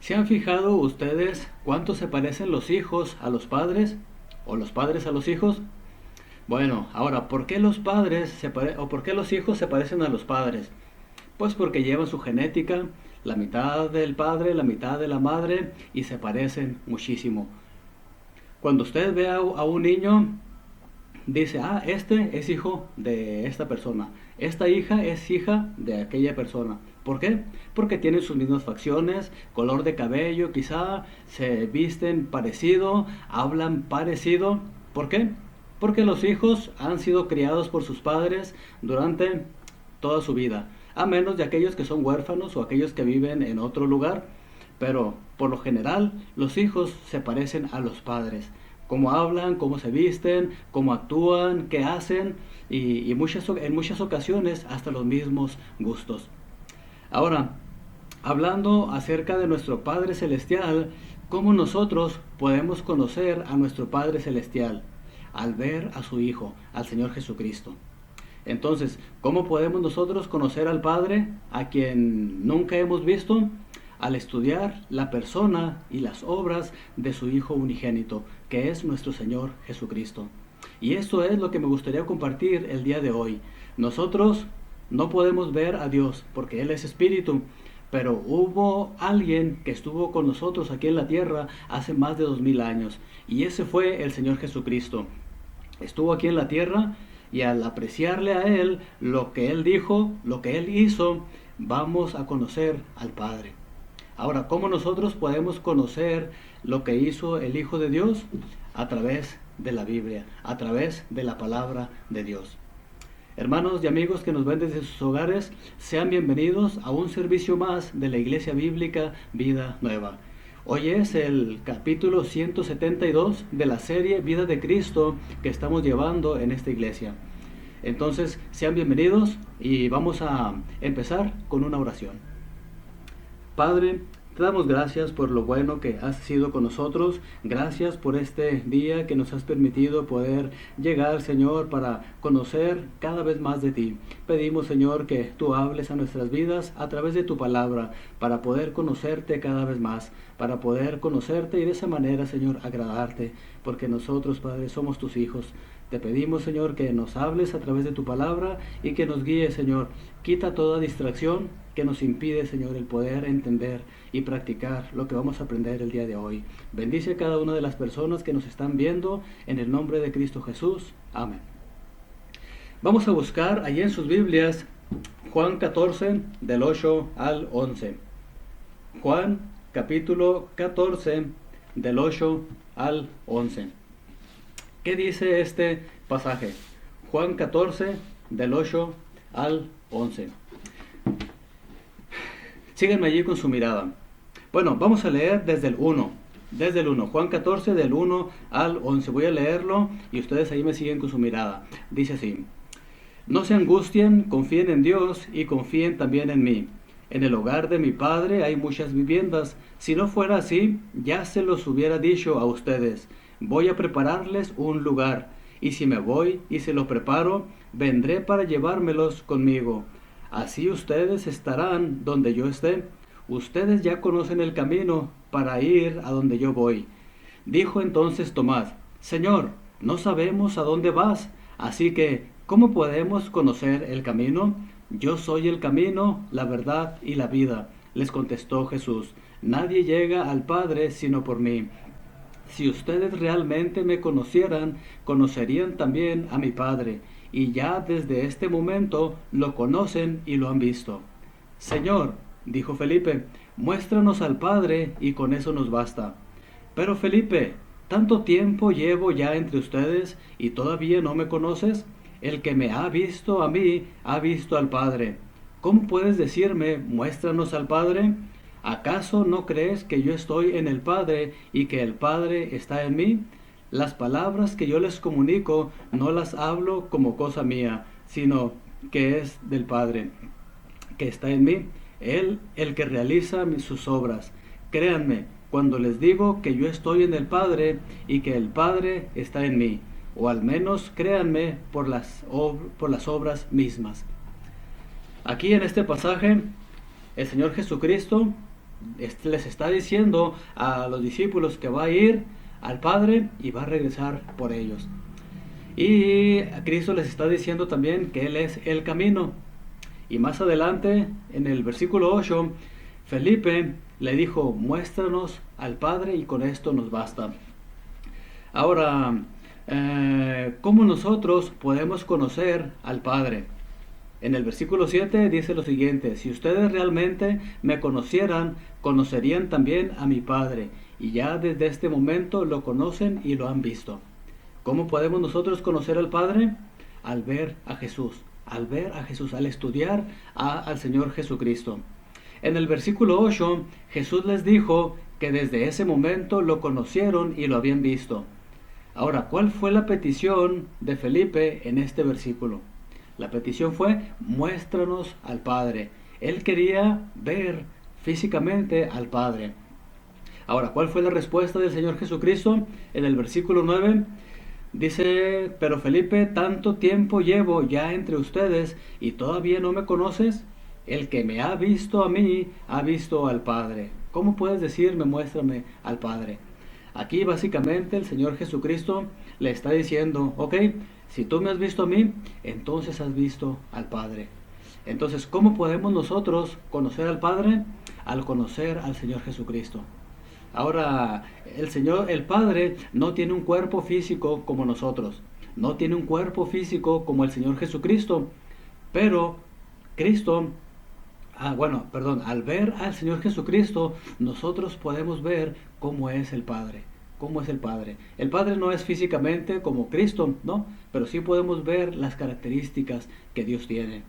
¿Se han fijado ustedes cuánto se parecen los hijos a los padres o los padres a los hijos? Bueno, ahora, ¿por qué los padres o por qué los hijos se parecen a los padres? Pues porque llevan su genética, la mitad del padre, la mitad de la madre, y se parecen muchísimo. Cuando usted ve a un niño, dice, este es hijo de esta persona, esta hija es hija de aquella persona. ¿Por qué? Porque tienen sus mismas facciones, color de cabello, quizá se visten parecido, hablan parecido. ¿Por qué? Porque los hijos han sido criados por sus padres durante toda su vida, a menos de aquellos que son huérfanos o aquellos que viven en otro lugar. Pero por lo general los hijos se parecen a los padres, cómo hablan, cómo se visten, cómo actúan, qué hacen y en muchas ocasiones hasta los mismos gustos. Ahora, hablando acerca de nuestro Padre Celestial, ¿cómo nosotros podemos conocer a nuestro Padre Celestial? Al ver a su Hijo, al Señor Jesucristo. Entonces, ¿cómo podemos nosotros conocer al Padre a quien nunca hemos visto? Al estudiar la persona y las obras de su Hijo unigénito, que es nuestro Señor Jesucristo. Y esto es lo que me gustaría compartir el día de hoy. Nosotros no podemos ver a Dios porque Él es Espíritu, pero hubo alguien que estuvo con nosotros aquí en la tierra hace más de 2000 años, y ese fue el Señor Jesucristo. Estuvo aquí en la tierra y al apreciarle a Él, lo que Él dijo, lo que Él hizo, vamos a conocer al Padre. Ahora, ¿cómo nosotros podemos conocer lo que hizo el Hijo de Dios? A través de la Biblia, a través de la palabra de Dios. Hermanos y amigos que nos ven desde sus hogares, sean bienvenidos a un servicio más de la Iglesia Bíblica Vida Nueva. Hoy es el capítulo 172 de la serie Vida de Cristo que estamos llevando en esta iglesia. Entonces, sean bienvenidos y vamos a empezar con una oración. Padre, te damos gracias por lo bueno que has sido con nosotros. Gracias por este día que nos has permitido poder llegar, Señor, para conocer cada vez más de ti. Pedimos, Señor, que tú hables a nuestras vidas a través de tu palabra para poder conocerte cada vez más, para poder conocerte y de esa manera, Señor, agradarte, porque nosotros, Padre, somos tus hijos. Te pedimos, Señor, que nos hables a través de tu palabra y que nos guíes, Señor. Quita toda distracción que nos impide, Señor, el poder entender y practicar lo que vamos a aprender el día de hoy. Bendice a cada una de las personas que nos están viendo en el nombre de Cristo Jesús. Amén. Vamos a buscar allí en sus Biblias Juan 14 del 8 al 11. Juan capítulo 14 del 8 al 11. ¿Qué dice este pasaje? Juan 14 del 8 al 11. Síganme allí con su mirada. Bueno, vamos a leer desde el 1. Desde el 1. Juan 14 del 1 al 11. Voy a leerlo y ustedes ahí me siguen con su mirada. Dice así. No se angustien, confíen en Dios y confíen también en mí. En el hogar de mi Padre hay muchas viviendas. Si no fuera así, ya se los hubiera dicho a ustedes. Voy a prepararles un lugar. Y si me voy y se lo preparo, vendré para llevármelos conmigo. Así ustedes estarán donde yo esté. Ustedes ya conocen el camino para ir a donde yo voy. Dijo entonces Tomás, Señor, no sabemos a dónde vas, así que, ¿cómo podemos conocer el camino? Yo soy el camino, la verdad y la vida, les contestó Jesús. Nadie llega al Padre sino por mí. Si ustedes realmente me conocieran, conocerían también a mi Padre, y ya desde este momento lo conocen y lo han visto. Señor, dijo Felipe, muéstranos al Padre y con eso nos basta. Pero Felipe, ¿tanto tiempo llevo ya entre ustedes y todavía no me conoces? El que me ha visto a mí, ha visto al Padre. ¿Cómo puedes decirme, muéstranos al Padre? ¿Acaso no crees que yo estoy en el Padre y que el Padre está en mí? Las palabras que yo les comunico no las hablo como cosa mía, sino que es del Padre, que está en mí, Él el que realiza sus obras. Créanme, cuando les digo que yo estoy en el Padre y que el Padre está en mí, o al menos créanme por las obras mismas. Aquí en este pasaje, el Señor Jesucristo les está diciendo a los discípulos que va a ir al Padre y va a regresar por ellos. Y Cristo les está diciendo también que Él es el camino. Y más adelante, en el versículo 8, Felipe le dijo, muéstranos al Padre y con esto nos basta. Ahora, ¿cómo nosotros podemos conocer al Padre? En el versículo 7 dice lo siguiente, si ustedes realmente me conocieran, conocerían también a mi Padre, y ya desde este momento lo conocen y lo han visto. ¿Cómo podemos nosotros conocer al Padre? Al ver a Jesús, al estudiar al Señor Jesucristo. En el versículo 8, Jesús les dijo que desde ese momento lo conocieron y lo habían visto. Ahora, ¿cuál fue la petición de Felipe en este versículo? La petición fue, muéstranos al Padre. Él quería ver físicamente al Padre. Ahora, ¿cuál fue la respuesta del Señor Jesucristo? En el versículo 9 dice, pero Felipe, tanto tiempo llevo ya entre ustedes y todavía no me conoces. El que me ha visto a mí, ha visto al Padre. ¿Cómo puedes decirme, muéstrame al Padre? Aquí básicamente el Señor Jesucristo le está diciendo, ok, si tú me has visto a mí, entonces has visto al Padre. Entonces, ¿cómo podemos nosotros conocer al Padre? Al conocer al Señor Jesucristo. Ahora, el Padre no tiene un cuerpo físico como nosotros. No tiene un cuerpo físico como el Señor Jesucristo. Pero Cristo, al ver al Señor Jesucristo, nosotros podemos ver cómo es el Padre. ¿Cómo es el Padre? El Padre no es físicamente como Cristo, ¿no? Pero sí podemos ver las características que Dios tiene.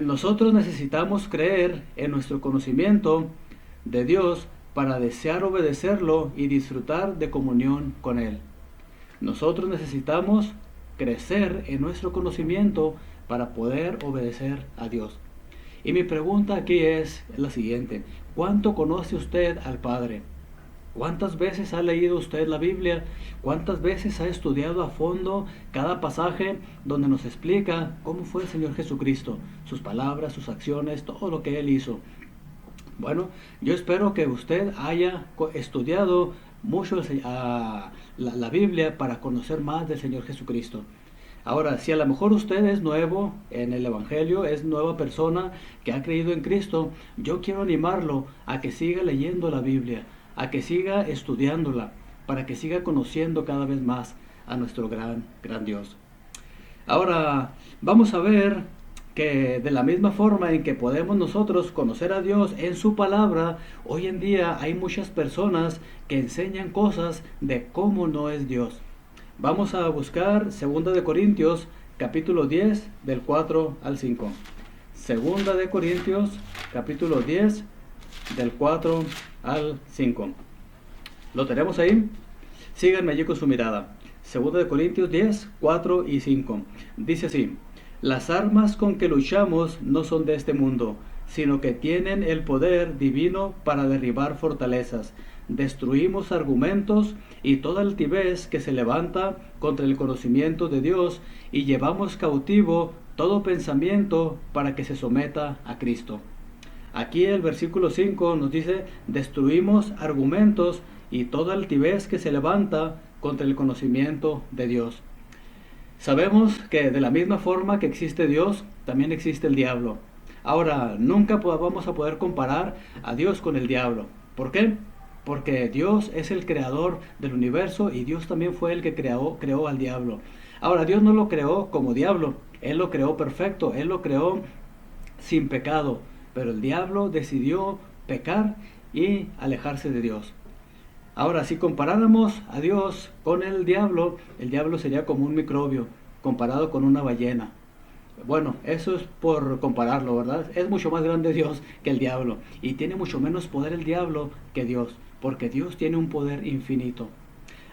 Nosotros necesitamos creer en nuestro conocimiento de Dios para desear obedecerlo y disfrutar de comunión con Él. Nosotros necesitamos crecer en nuestro conocimiento para poder obedecer a Dios. Y mi pregunta aquí es la siguiente: ¿cuánto conoce usted al Padre? ¿Cuántas veces ha leído usted la Biblia? ¿Cuántas veces ha estudiado a fondo cada pasaje donde nos explica cómo fue el Señor Jesucristo, sus palabras, sus acciones, todo lo que Él hizo? Bueno, yo espero que usted haya estudiado mucho la Biblia para conocer más del Señor Jesucristo. Ahora, si a lo mejor usted es nuevo en el Evangelio, es nueva persona que ha creído en Cristo, yo quiero animarlo a que siga leyendo la Biblia, a que siga estudiándola, para que siga conociendo cada vez más a nuestro gran Dios. Ahora, vamos a ver que de la misma forma en que podemos nosotros conocer a Dios en su palabra, hoy en día hay muchas personas que enseñan cosas de cómo no es Dios. Vamos a buscar 2 de Corintios, capítulo 10, del 4 al 5. 2 de Corintios, capítulo 10, del 4 al 5. ¿Lo tenemos ahí? Síganme allí con su mirada. 2 de Corintios 10, 4 y 5. Dice así: las armas con que luchamos no son de este mundo, sino que tienen el poder divino para derribar fortalezas. Destruimos argumentos y toda altivez que se levanta contra el conocimiento de Dios y llevamos cautivo todo pensamiento para que se someta a Cristo. Aquí el versículo 5 nos dice: destruimos argumentos y toda altivez que se levanta contra el conocimiento de Dios. Sabemos que de la misma forma que existe Dios, también existe el diablo. Ahora, nunca vamos a poder comparar a Dios con el diablo. ¿Por qué? Porque Dios es el creador del universo y Dios también fue el que creó al diablo. Ahora, Dios no lo creó como diablo, Él lo creó perfecto, Él lo creó sin pecado, pero el diablo decidió pecar y alejarse de Dios. Ahora, si comparáramos a Dios con el diablo sería como un microbio comparado con una ballena. Bueno, eso es por compararlo, ¿verdad? Es mucho más grande Dios que el diablo y tiene mucho menos poder el diablo que Dios, porque Dios tiene un poder infinito.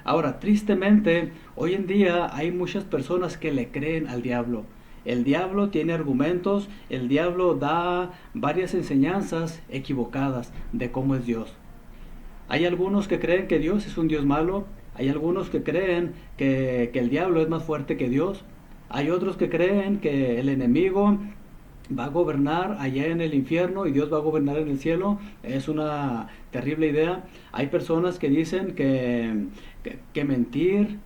Ahora, tristemente, hoy en día hay muchas personas que le creen al diablo. El diablo tiene argumentos, el diablo da varias enseñanzas equivocadas de cómo es Dios. Hay algunos que creen que Dios es un Dios malo, hay algunos que creen que el diablo es más fuerte que Dios, hay otros que creen que el enemigo va a gobernar allá en el infierno y Dios va a gobernar en el cielo. Es una terrible idea. Hay personas que dicen que mentir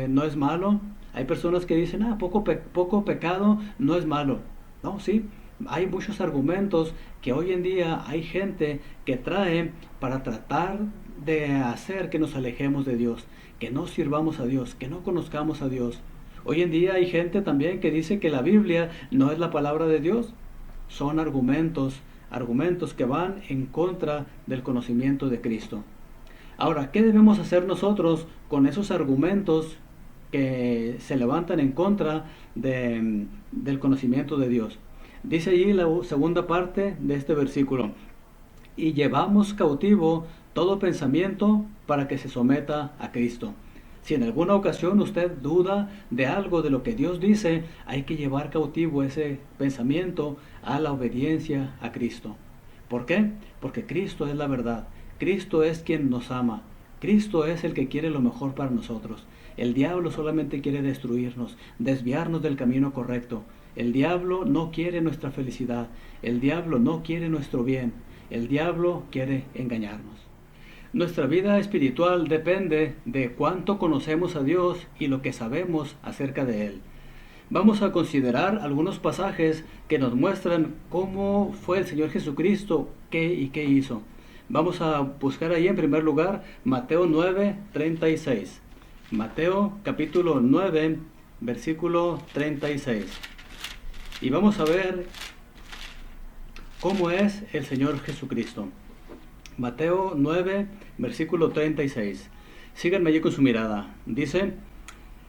no es malo. Hay personas que dicen, poco pecado no es malo. No, sí, hay muchos argumentos que hoy en día hay gente que trae para tratar de hacer que nos alejemos de Dios, que no sirvamos a Dios, que no conozcamos a Dios. Hoy en día hay gente también que dice que la Biblia no es la palabra de Dios. Son argumentos que van en contra del conocimiento de Cristo. Ahora, ¿qué debemos hacer nosotros con esos argumentos que se levantan en contra del conocimiento de Dios? Dice allí la segunda parte de este versículo: y llevamos cautivo todo pensamiento para que se someta a Cristo. Si en alguna ocasión usted duda de algo de lo que Dios dice, hay que llevar cautivo ese pensamiento a la obediencia a Cristo. ¿Por qué? Porque Cristo es la verdad. Cristo es quien nos ama. Cristo es el que quiere lo mejor para nosotros. El diablo solamente quiere destruirnos, desviarnos del camino correcto. El diablo no quiere nuestra felicidad. El diablo no quiere nuestro bien. El diablo quiere engañarnos. Nuestra vida espiritual depende de cuánto conocemos a Dios y lo que sabemos acerca de Él. Vamos a considerar algunos pasajes que nos muestran cómo fue el Señor Jesucristo, qué hizo. Vamos a buscar ahí en primer lugar Mateo 9:36. Mateo capítulo 9, versículo 36. Y vamos a ver cómo es el Señor Jesucristo. Mateo 9, versículo 36. Síganme allí con su mirada. Dice: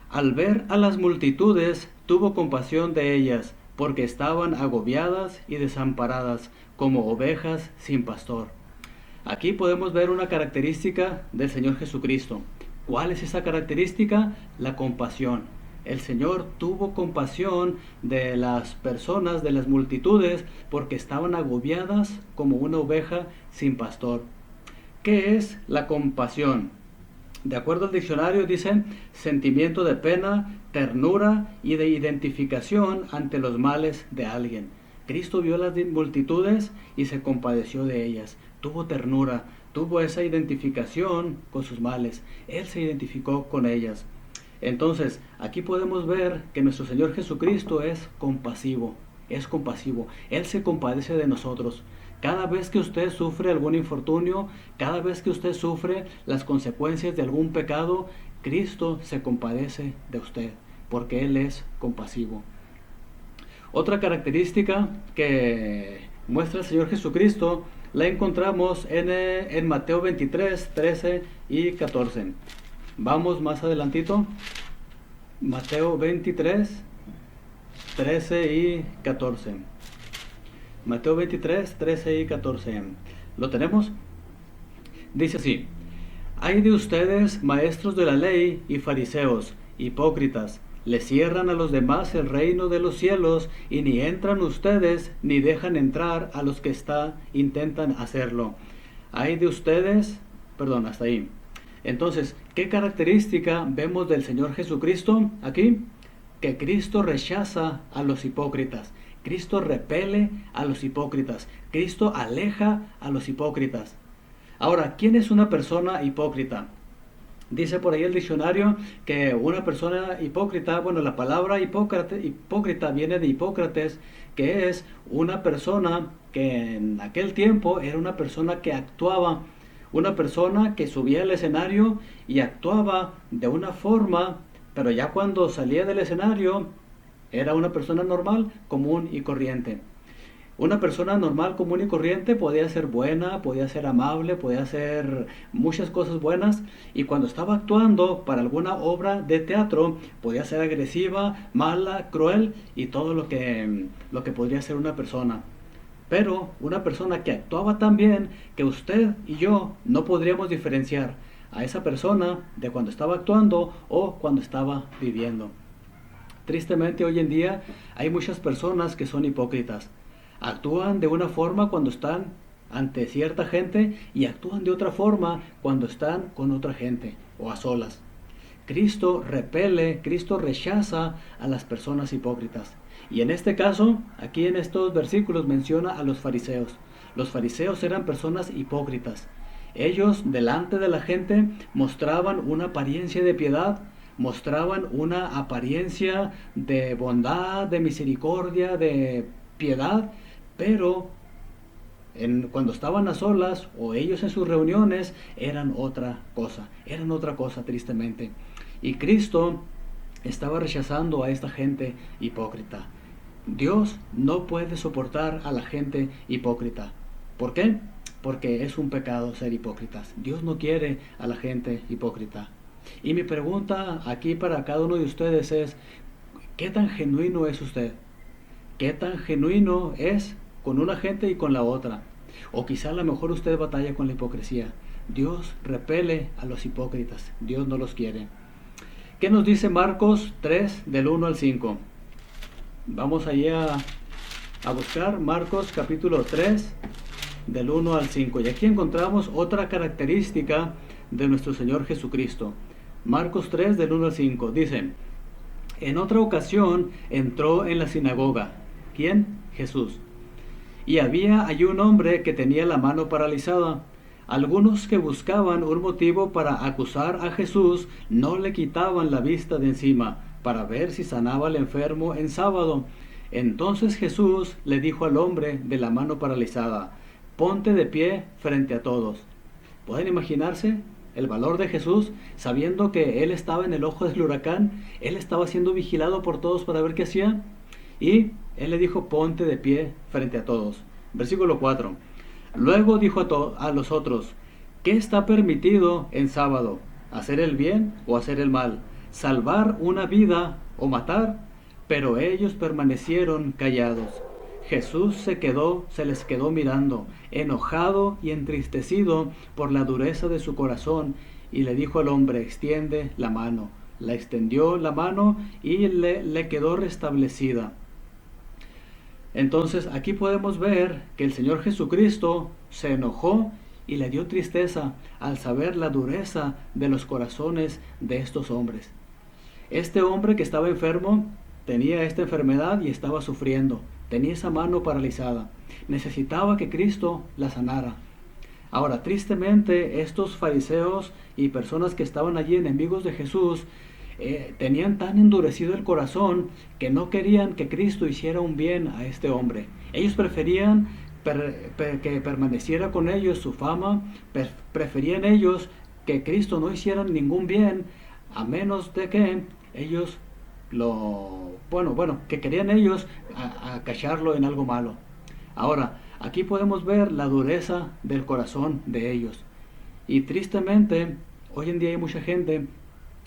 al ver a las multitudes, tuvo compasión de ellas, porque estaban agobiadas y desamparadas, como ovejas sin pastor. Aquí podemos ver una característica del Señor Jesucristo. ¿Cuál es esa característica? La compasión. El Señor tuvo compasión de las personas, de las multitudes, porque estaban agobiadas como una oveja sin pastor. ¿Qué es la compasión? De acuerdo al diccionario dicen sentimiento de pena, ternura y de identificación ante los males de alguien. Cristo vio las multitudes y se compadeció de ellas. Tuvo ternura, tuvo esa identificación con sus males. Él se identificó con ellas. Entonces, aquí podemos ver que nuestro Señor Jesucristo es compasivo. Él se compadece de nosotros. Cada vez que usted sufre algún infortunio, cada vez que usted sufre las consecuencias de algún pecado, Cristo se compadece de usted, porque Él es compasivo. Otra característica que muestra el Señor Jesucristo la encontramos en Mateo 23, 13 y 14. Vamos más adelantito. Mateo 23, 13 y 14. Mateo 23, 13 y 14. ¿Lo tenemos? Dice así: hay de ustedes, maestros de la ley y fariseos, hipócritas, le cierran a los demás el reino de los cielos, y ni entran ustedes ni dejan entrar a los que intentan hacerlo. Hay de ustedes, hasta ahí. Entonces, ¿qué característica vemos del Señor Jesucristo aquí? Que Cristo rechaza a los hipócritas. Cristo repele a los hipócritas. Cristo aleja a los hipócritas. Ahora, ¿quién es una persona hipócrita? Dice por ahí el diccionario que una persona hipócrita, la palabra hipócrita viene de Hipócrates, que es una persona que en aquel tiempo era una persona que actuaba, una persona que subía al escenario y actuaba de una forma, pero ya cuando salía del escenario era una persona normal, común y corriente. Una persona normal, común y corriente podía ser buena, podía ser amable, podía hacer muchas cosas buenas, y cuando estaba actuando para alguna obra de teatro podía ser agresiva, mala, cruel y todo lo que podría ser una persona. Pero una persona que actuaba tan bien que usted y yo no podríamos diferenciar a esa persona de cuando estaba actuando o cuando estaba viviendo. Tristemente hoy en día hay muchas personas que son hipócritas. Actúan de una forma cuando están ante cierta gente y actúan de otra forma cuando están con otra gente o a solas. Cristo repele, Cristo rechaza a las personas hipócritas. Y en este caso, aquí en estos versículos menciona a los fariseos. Los fariseos eran personas hipócritas. Ellos delante de la gente mostraban una apariencia de piedad, mostraban una apariencia de bondad, de misericordia, de piedad, pero cuando estaban a solas o ellos en sus reuniones eran otra cosa tristemente. Y Cristo estaba rechazando a esta gente hipócrita. Dios no puede soportar a la gente hipócrita. ¿Por qué? Porque es un pecado ser hipócritas. Dios no quiere a la gente hipócrita. Y mi pregunta aquí para cada uno de ustedes es, ¿qué tan genuino es usted? ¿Qué tan genuino es con una gente y con la otra? O quizá a lo mejor usted batalla con la hipocresía. Dios repele a los hipócritas. Dios no los quiere. ¿Qué nos dice Marcos 3 del 1 al 5? Vamos allí a buscar Marcos capítulo 3 del 1 al 5. Y aquí encontramos otra característica de nuestro Señor Jesucristo. Marcos 3 del 1 al 5 dice: en otra ocasión entró en la sinagoga. ¿Quién? Jesús. Y había allí un hombre que tenía la mano paralizada. Algunos que buscaban un motivo para acusar a Jesús no le quitaban la vista de encima para ver si sanaba al enfermo en sábado. Entonces Jesús le dijo al hombre de la mano paralizada: ponte de pie frente a todos. ¿Pueden imaginarse el valor de Jesús, sabiendo que él estaba en el ojo del huracán? Él estaba siendo vigilado por todos para ver qué hacía. Y él le dijo: ponte de pie frente a todos. Versículo 4. Luego dijo a los otros: ¿qué está permitido en sábado? ¿Hacer el bien o hacer el mal? ¿Salvar una vida o matar? Pero ellos permanecieron callados. Jesús se les quedó mirando, enojado y entristecido por la dureza de su corazón, y le dijo al hombre: extiende la mano. La extendió la mano y le quedó restablecida. Entonces aquí podemos ver que el Señor Jesucristo se enojó y le dio tristeza al saber la dureza de los corazones de estos hombres. Este hombre que estaba enfermo tenía esta enfermedad y estaba sufriendo. Tenía esa mano paralizada. Necesitaba que Cristo la sanara. Ahora, tristemente, estos fariseos y personas que estaban allí, enemigos de Jesús, tenían tan endurecido el corazón que no querían que Cristo hiciera un bien a este hombre. Ellos preferían que permaneciera con ellos su fama, preferían ellos que Cristo no hiciera ningún bien, a menos de que ellos que querían ellos a cacharlo en algo malo. Ahora, aquí podemos ver la dureza del corazón de ellos. Y tristemente, hoy en día hay mucha gente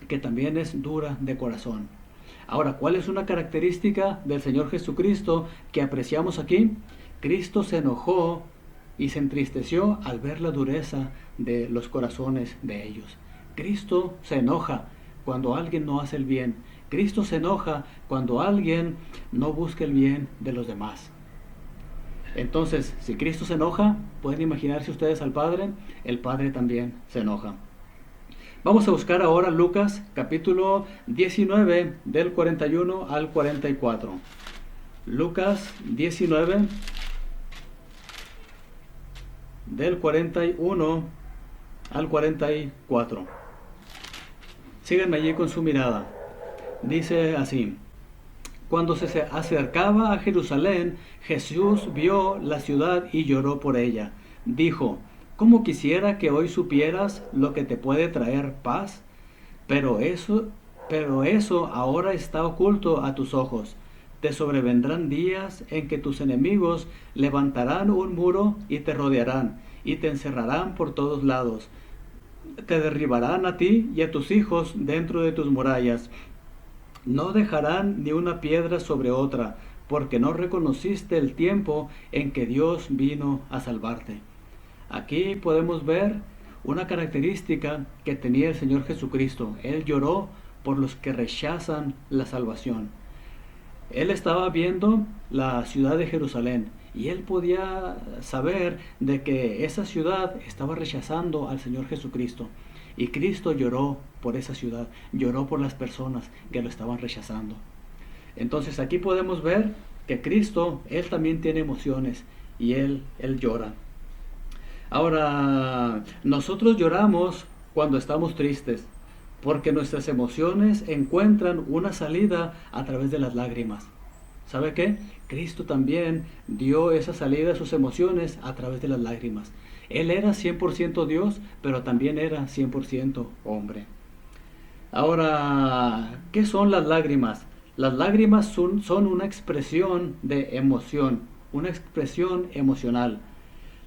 que también es dura de corazón. Ahora, ¿cuál es una característica del Señor Jesucristo que apreciamos aquí? Cristo se enojó y se entristeció al ver la dureza de los corazones de ellos. Cristo se enoja cuando alguien no hace el bien. Cristo se enoja cuando alguien no busca el bien de los demás. Entonces, si Cristo se enoja, pueden imaginarse ustedes al Padre, el Padre también se enoja. Vamos a buscar ahora Lucas capítulo 19 del 41 al 44. Lucas 19 del 41 al 44. Síganme allí con su mirada. Dice así: cuando se acercaba a Jerusalén, Jesús vio la ciudad y lloró por ella. Dijo: ¿cómo quisiera que hoy supieras lo que te puede traer paz? Pero eso ahora está oculto a tus ojos. Te sobrevendrán días en que tus enemigos levantarán un muro y te rodearán, y te encerrarán por todos lados. Te derribarán a ti y a tus hijos dentro de tus murallas. No dejarán ni una piedra sobre otra, porque no reconociste el tiempo en que Dios vino a salvarte. Aquí podemos ver una característica que tenía el Señor Jesucristo. Él lloró por los que rechazan la salvación. Él estaba viendo la ciudad de Jerusalén y él podía saber de que esa ciudad estaba rechazando al Señor Jesucristo. Y Cristo lloró por esa ciudad, lloró por las personas que lo estaban rechazando. Entonces aquí podemos ver que Cristo, Él también tiene emociones y Él llora. Ahora, nosotros lloramos cuando estamos tristes, porque nuestras emociones encuentran una salida a través de las lágrimas. ¿Sabe qué? Cristo también dio esa salida a sus emociones a través de las lágrimas. Él era 100% Dios, pero también era 100% hombre. Ahora, ¿qué son las lágrimas? Las lágrimas son una expresión de emoción, una expresión emocional.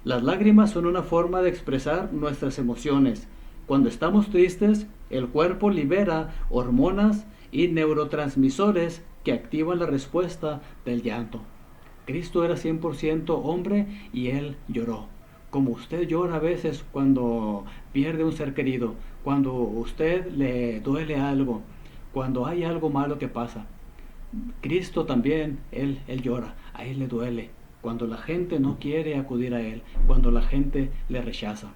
Las lágrimas son una forma de expresar nuestras emociones. Cuando estamos tristes, el cuerpo libera hormonas y neurotransmisores que activan la respuesta del llanto. Cristo era 100% hombre y Él lloró. Como usted llora a veces cuando pierde un ser querido, cuando usted le duele algo, cuando hay algo malo que pasa. Cristo también, Él llora, a Él le duele. Cuando la gente no quiere acudir a Él, cuando la gente le rechaza.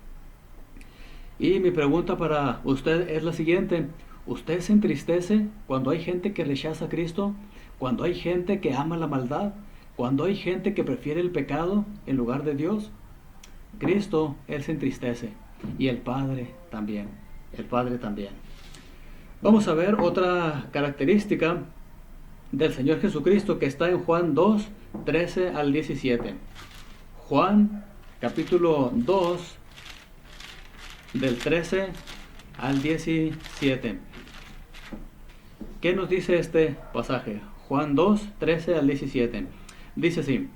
Y mi pregunta para usted es la siguiente: ¿usted se entristece cuando hay gente que rechaza a Cristo? ¿Cuando hay gente que ama la maldad? ¿Cuando hay gente que prefiere el pecado en lugar de Dios? Cristo, Él se entristece, y el Padre también. El Padre también. Vamos a ver otra característica del Señor Jesucristo que está en Juan 2, 13 al 17. Juan capítulo 2, del 13 al 17. ¿Qué nos dice este pasaje? Juan 2, 13 al 17. Dice así: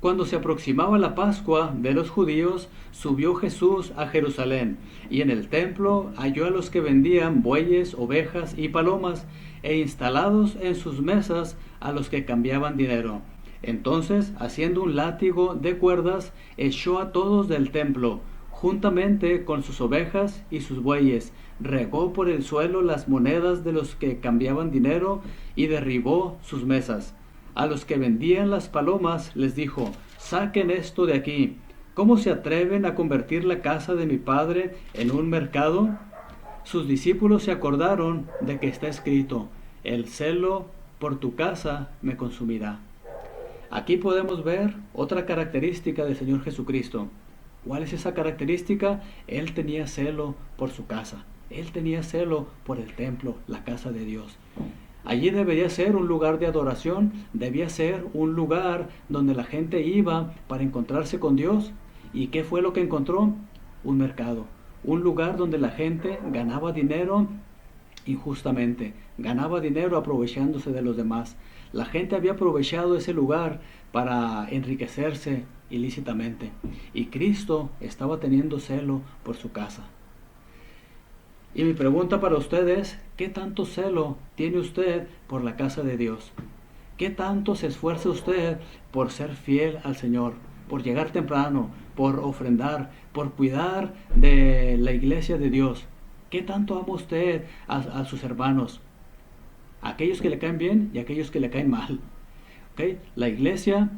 Cuando se aproximaba la Pascua de los judíos, subió Jesús a Jerusalén, y en el templo halló a los que vendían bueyes, ovejas y palomas, e instalados en sus mesas a los que cambiaban dinero. Entonces, haciendo un látigo de cuerdas, echó a todos del templo, juntamente con sus ovejas y sus bueyes, regó por el suelo las monedas de los que cambiaban dinero y derribó sus mesas. A los que vendían las palomas les dijo: saquen esto de aquí. ¿Cómo se atreven a convertir la casa de mi padre en un mercado? Sus discípulos se acordaron de que está escrito: el celo por tu casa me consumirá. Aquí podemos ver otra característica del Señor Jesucristo. ¿Cuál es esa característica? Él tenía celo por su casa. Él tenía celo por el templo, la casa de Dios. Allí debería ser un lugar de adoración, debía ser un lugar donde la gente iba para encontrarse con Dios. ¿Y qué fue lo que encontró? Un mercado, un lugar donde la gente ganaba dinero injustamente, ganaba dinero aprovechándose de los demás. La gente había aprovechado ese lugar para enriquecerse ilícitamente, y Cristo estaba teniendo celo por su casa. Y mi pregunta para usted es: ¿qué tanto celo tiene usted por la casa de Dios? ¿Qué tanto se esfuerza usted por ser fiel al Señor, por llegar temprano, por ofrendar, por cuidar de la iglesia de Dios? ¿Qué tanto ama usted a sus hermanos? Aquellos que le caen bien y aquellos que le caen mal. ¿Okay? La iglesia,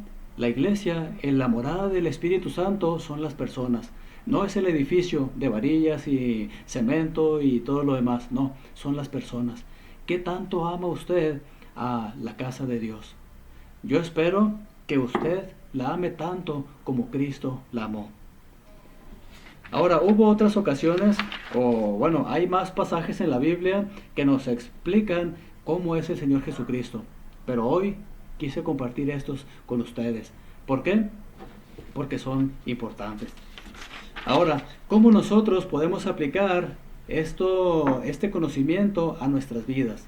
en la morada del Espíritu Santo son las personas. No es el edificio de varillas y cemento y todo lo demás. No, son las personas. ¿Qué tanto ama usted a la casa de Dios? Yo espero que usted la ame tanto como Cristo la amó. Ahora, hubo otras ocasiones, hay más pasajes en la Biblia que nos explican cómo es el Señor Jesucristo. Pero hoy quise compartir estos con ustedes. ¿Por qué? Porque son importantes. Ahora, ¿cómo nosotros podemos aplicar este conocimiento a nuestras vidas?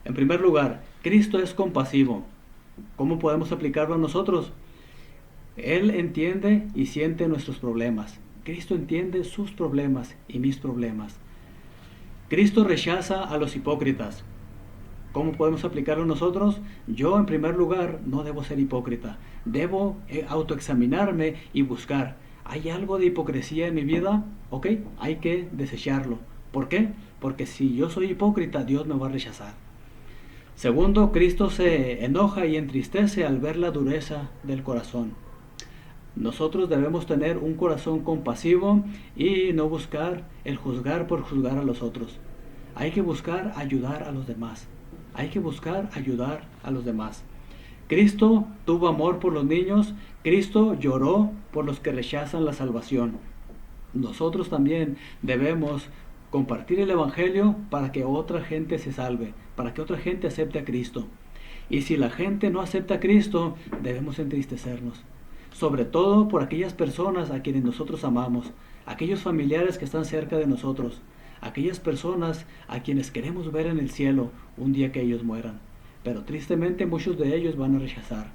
En primer lugar, Cristo es compasivo. ¿Cómo podemos aplicarlo a nosotros? Él entiende y siente nuestros problemas. Cristo entiende sus problemas y mis problemas. Cristo rechaza a los hipócritas. ¿Cómo podemos aplicarlo nosotros? Yo, en primer lugar, no debo ser hipócrita. Debo autoexaminarme y buscar: ¿hay algo de hipocresía en mi vida? Ok, hay que desecharlo. ¿Por qué? Porque si yo soy hipócrita, Dios me va a rechazar. Segundo, Cristo se enoja y entristece al ver la dureza del corazón. Nosotros debemos tener un corazón compasivo y no buscar el juzgar por juzgar a los otros. Hay que buscar ayudar a los demás. Hay que buscar ayudar a los demás. Cristo tuvo amor por los niños. Cristo lloró por los que rechazan la salvación. Nosotros también debemos compartir el Evangelio para que otra gente se salve, para que otra gente acepte a Cristo. Y si la gente no acepta a Cristo, debemos entristecernos. Sobre todo por aquellas personas a quienes nosotros amamos, aquellos familiares que están cerca de nosotros, aquellas personas a quienes queremos ver en el cielo un día que ellos mueran. Pero tristemente muchos de ellos van a rechazar.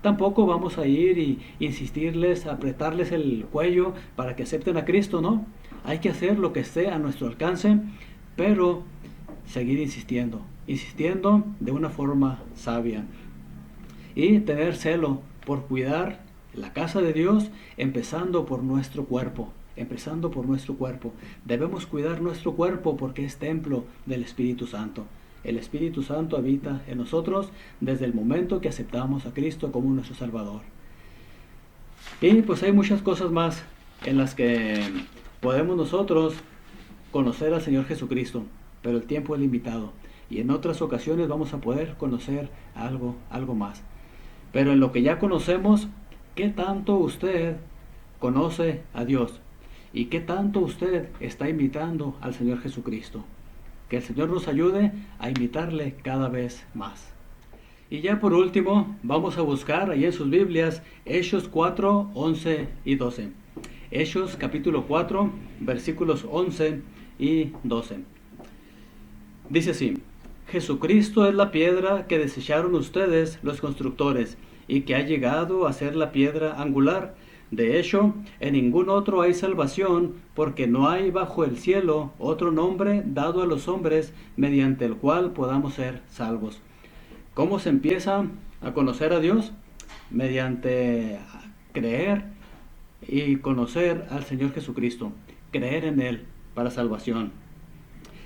Tampoco vamos a ir y insistirles, apretarles el cuello para que acepten a Cristo, ¿no? Hay que hacer lo que esté a nuestro alcance, pero seguir insistiendo de una forma sabia. Y tener celo por cuidar la casa de Dios, empezando por nuestro cuerpo. Debemos cuidar nuestro cuerpo porque es templo del Espíritu Santo. El Espíritu Santo habita en nosotros desde el momento que aceptamos a Cristo como nuestro Salvador. Y pues hay muchas cosas más en las que podemos nosotros conocer al Señor Jesucristo, pero el tiempo es limitado y en otras ocasiones vamos a poder conocer algo más. Pero en lo que ya conocemos, ¿qué tanto usted conoce a Dios? ¿Y qué tanto usted está imitando al Señor Jesucristo? Que el Señor nos ayude a imitarle cada vez más. Y ya por último, vamos a buscar ahí en sus Biblias Hechos 4, 11 y 12. Hechos capítulo 4, versículos 11 y 12. Dice así: Jesucristo es la piedra que desecharon ustedes los constructores y que ha llegado a ser la piedra angular. De hecho, en ningún otro hay salvación, porque no hay bajo el cielo otro nombre dado a los hombres mediante el cual podamos ser salvos. ¿Cómo se empieza a conocer a Dios? Mediante creer y conocer al Señor Jesucristo, creer en Él para salvación.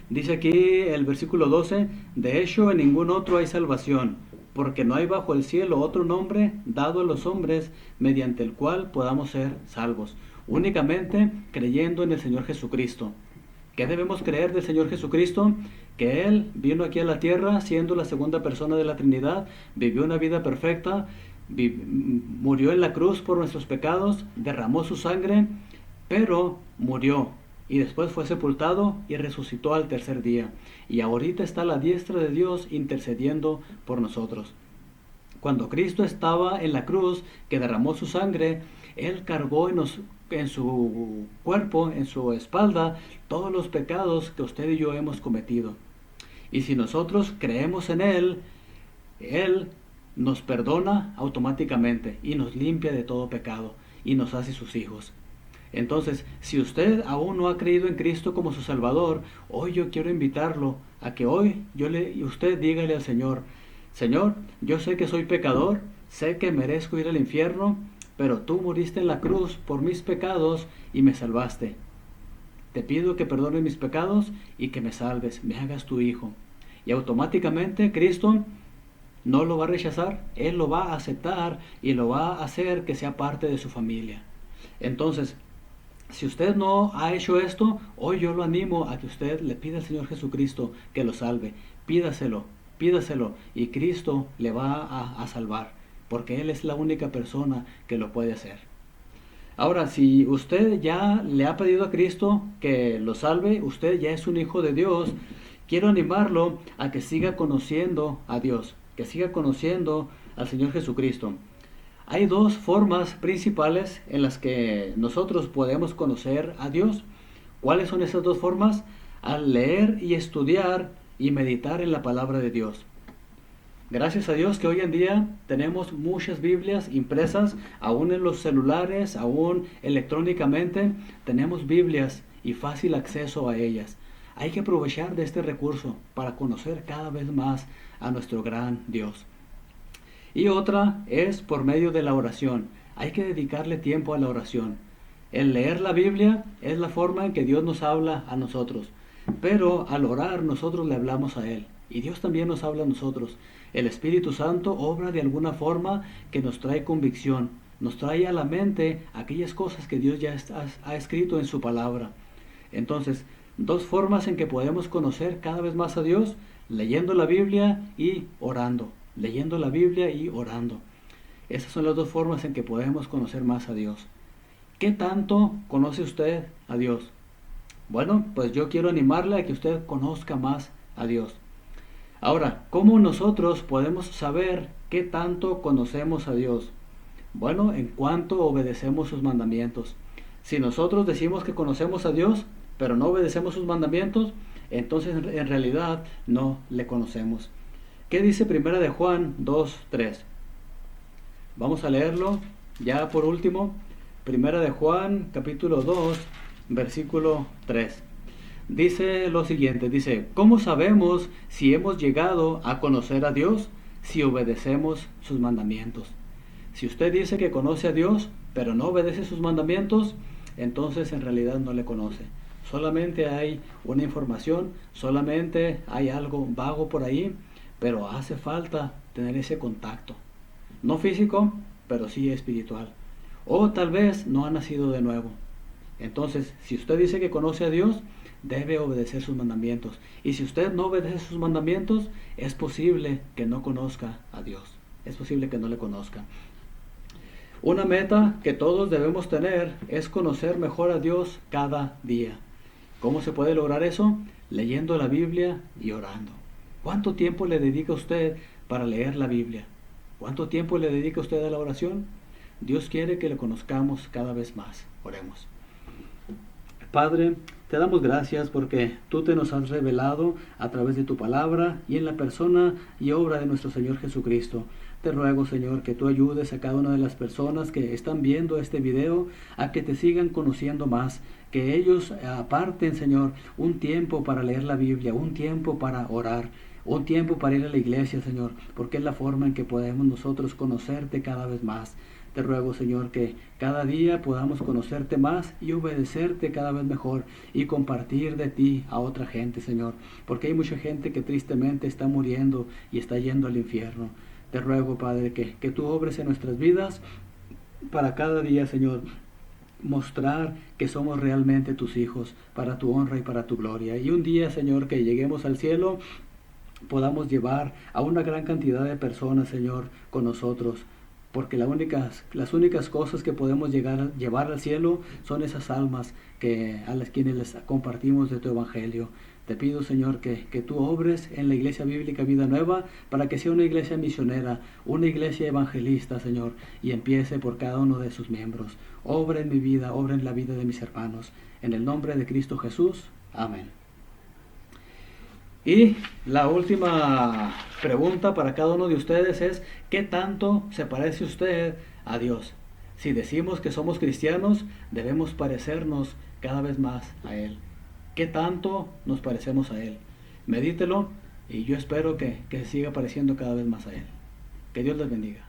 Dice aquí el versículo 12, de hecho en ningún otro hay salvación, porque no hay bajo el cielo otro nombre dado a los hombres mediante el cual podamos ser salvos, únicamente creyendo en el Señor Jesucristo. ¿Qué debemos creer del Señor Jesucristo? Que Él vino aquí a la tierra siendo la segunda persona de la Trinidad, vivió una vida perfecta, murió en la cruz por nuestros pecados, derramó su sangre, pero murió y después fue sepultado y resucitó al tercer día. Y ahorita está a la diestra de Dios intercediendo por nosotros. Cuando Cristo estaba en la cruz, que derramó su sangre, Él cargó en su cuerpo, en su espalda, todos los pecados que usted y yo hemos cometido. Y si nosotros creemos en Él, Él nos perdona automáticamente y nos limpia de todo pecado y nos hace sus hijos. Entonces, si usted aún no ha creído en Cristo como su Salvador, hoy yo quiero invitarlo a que hoy usted dígale al Señor: Señor, yo sé que soy pecador, sé que merezco ir al infierno, pero tú moriste en la cruz por mis pecados y me salvaste. Te pido que perdones mis pecados y que me salves, me hagas tu hijo. Y automáticamente Cristo no lo va a rechazar, Él lo va a aceptar y lo va a hacer que sea parte de su familia. Entonces, si usted no ha hecho esto, hoy yo lo animo a que usted le pida al Señor Jesucristo que lo salve. Pídaselo y Cristo le va a salvar, porque Él es la única persona que lo puede hacer. Ahora, si usted ya le ha pedido a Cristo que lo salve, usted ya es un hijo de Dios, quiero animarlo a que siga conociendo a Dios, que siga conociendo al Señor Jesucristo. Hay dos formas principales en las que nosotros podemos conocer a Dios. ¿Cuáles son esas dos formas? Al leer y estudiar y meditar en la palabra de Dios. Gracias a Dios que hoy en día tenemos muchas Biblias impresas, aún en los celulares, aún electrónicamente, tenemos Biblias y fácil acceso a ellas. Hay que aprovechar de este recurso para conocer cada vez más a nuestro gran Dios. Y otra es por medio de la oración. Hay que dedicarle tiempo a la oración. El leer la Biblia es la forma en que Dios nos habla a nosotros. Pero al orar nosotros le hablamos a Él. Y Dios también nos habla a nosotros. El Espíritu Santo obra de alguna forma que nos trae convicción, nos trae a la mente aquellas cosas que Dios ya ha escrito en su palabra. Entonces, dos formas en que podemos conocer cada vez más a Dios: leyendo la Biblia y orando. Leyendo la Biblia y orando. Esas son las dos formas en que podemos conocer más a Dios. ¿Qué tanto conoce usted a Dios? Bueno, pues yo quiero animarle a que usted conozca más a Dios. Ahora, ¿cómo nosotros podemos saber qué tanto conocemos a Dios? Bueno, en cuanto obedecemos sus mandamientos. Si nosotros decimos que conocemos a Dios, pero no obedecemos sus mandamientos, entonces en realidad no le conocemos. ¿Qué dice Primera de Juan 2:3? Vamos a leerlo ya por último. Primera de Juan, capítulo 2, versículo 3. Dice lo siguiente, dice: ¿cómo sabemos si hemos llegado a conocer a Dios? Si obedecemos sus mandamientos. Si usted dice que conoce a Dios, pero no obedece sus mandamientos, entonces en realidad no le conoce. Solamente hay una información, solamente hay algo vago por ahí, pero hace falta tener ese contacto. No físico, pero sí espiritual. O tal vez no ha nacido de nuevo. Entonces, si usted dice que conoce a Dios, debe obedecer sus mandamientos. Y si usted no obedece sus mandamientos, es posible que no conozca a Dios. Es posible que no le conozca. Una meta que todos debemos tener es conocer mejor a Dios cada día. ¿Cómo se puede lograr eso? Leyendo la Biblia y orando. ¿Cuánto tiempo le dedica usted para leer la Biblia? ¿Cuánto tiempo le dedica usted a la oración? Dios quiere que le conozcamos cada vez más. Oremos. Padre, te damos gracias porque tú te nos has revelado a través de tu palabra y en la persona y obra de nuestro Señor Jesucristo. Te ruego, Señor, que tú ayudes a cada una de las personas que están viendo este video a que te sigan conociendo más, que ellos aparten, Señor, un tiempo para leer la Biblia, un tiempo para orar, un tiempo para ir a la iglesia, Señor, porque es la forma en que podemos nosotros conocerte cada vez más. Te ruego, Señor, que cada día podamos conocerte más y obedecerte cada vez mejor y compartir de ti a otra gente, Señor, porque hay mucha gente que tristemente está muriendo y está yendo al infierno. Te ruego, Padre, que tú obres en nuestras vidas para cada día, Señor, mostrar que somos realmente tus hijos para tu honra y para tu gloria. Y un día, Señor, que lleguemos al cielo, podamos llevar a una gran cantidad de personas, Señor, con nosotros. Porque las únicas cosas que podemos llevar al cielo son esas almas a las quienes les compartimos de tu evangelio. Te pido, Señor, que tú obres en la Iglesia Bíblica Vida Nueva para que sea una iglesia misionera, una iglesia evangelista, Señor, y empiece por cada uno de sus miembros. Obra en mi vida, obra en la vida de mis hermanos. En el nombre de Cristo Jesús. Amén. Y la última pregunta para cada uno de ustedes es: ¿qué tanto se parece usted a Dios? Si decimos que somos cristianos, debemos parecernos cada vez más a Él. ¿Qué tanto nos parecemos a Él? Medítelo y yo espero que siga pareciendo cada vez más a Él. Que Dios les bendiga.